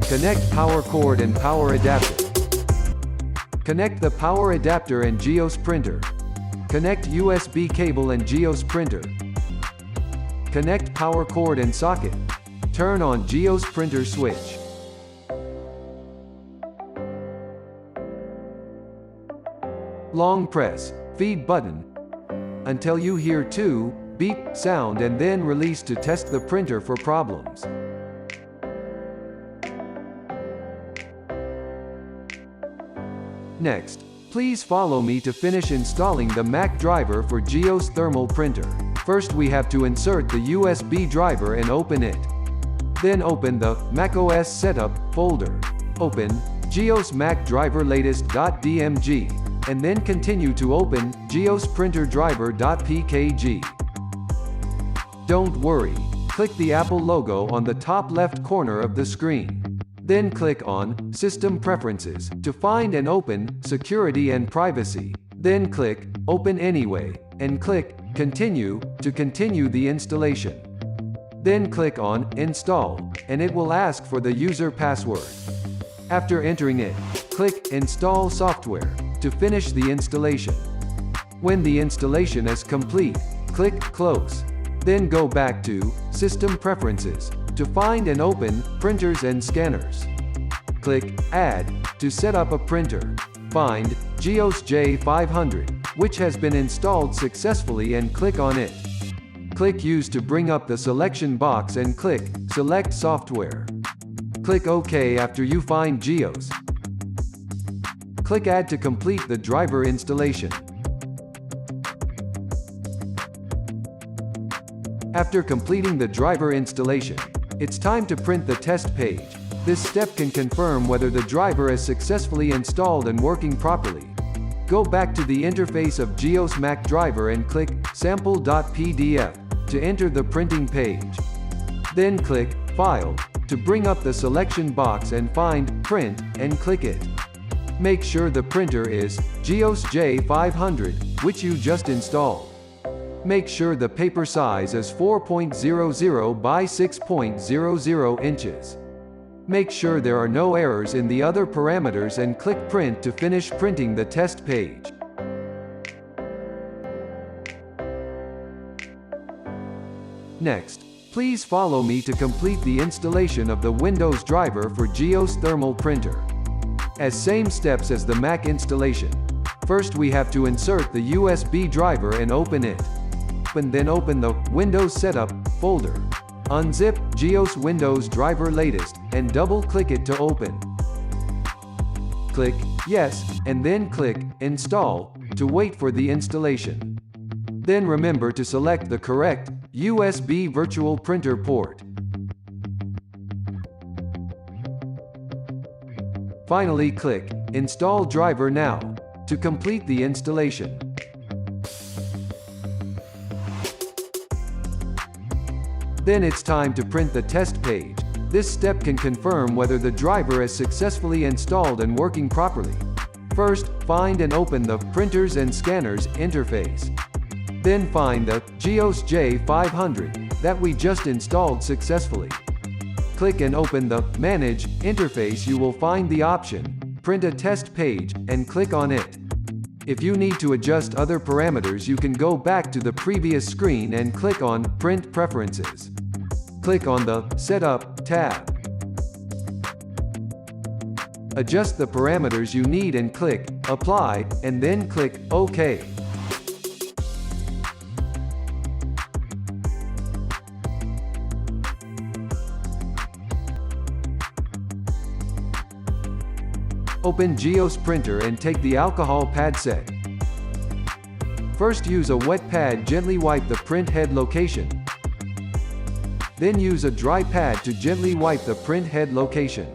Connect power cord and power adapter. Connect the power adapter and Jiose printer. Connect USB cable and Jiose printer. Connect power cord and socket. Turn on Jiose printer switch. Long press feed button until you hear 2 beep sound and then release to test the printer for problems. Next, please follow me to finish installing the Mac driver for Jiose thermal printer. First we have to insert the USB driver and open it. Then open the macOS setup folder. Open Jiose Mac driver latest.dmg and then continue to open Jiose printer driver.pkg. Don't worry, click the Apple logo on the top left corner of the screen. Then click on System Preferences to find and open Security and Privacy. Then click Open Anyway and click Continue to continue the installation. Then click on Install and it will ask for the user password. After entering it, click Install Software to finish the installation. When the installation is complete, click Close. Then go back to System Preferences to find and open Printers and Scanners. Click Add to set up a printer. Find Jiose J500, which has been installed successfully, and click on it. Click Use to bring up the selection box and click Select Software. Click OK after you find Jiose. Click Add to complete the driver installation. After completing the driver installation, it's time to print the test page. This step can confirm whether the driver is successfully installed and working properly. Go back to the interface of Jiose Mac driver and click sample.pdf to enter the printing page. Then click File to bring up the selection box and find Print and click it. Make sure the printer is Jiose J500, which you just installed. Make sure the paper size is 4.00 by 6.00 inches. Make sure there are no errors in the other parameters and click Print to finish printing the test page. Next, please follow me to complete the installation of the Windows driver for Jiose thermal printer. As same steps as the Mac installation. First we have to insert the USB driver and open it. Then open the Windows Setup folder. Unzip Jiose Windows Driver Latest and double-click it to open. Click Yes and then click Install to wait for the installation. Then remember to select the correct USB virtual printer port. Finally click Install Driver Now to complete the installation. Then it's time to print the test page. This step can confirm whether the driver is successfully installed and working properly. First, find and open the Printers and Scanners interface. Then find the Jiose J500 that we just installed successfully. Click and open the Manage interface. You will find the option Print a Test Page and click on it. If you need to adjust other parameters, you can go back to the previous screen and click on Print Preferences. Click on the Setup tab. Adjust the parameters you need and click Apply, and then click OK. Open Jiose printer and take the alcohol pad set. First use a wet pad, gently wipe the print head location. Then use a dry pad to gently wipe the print head location.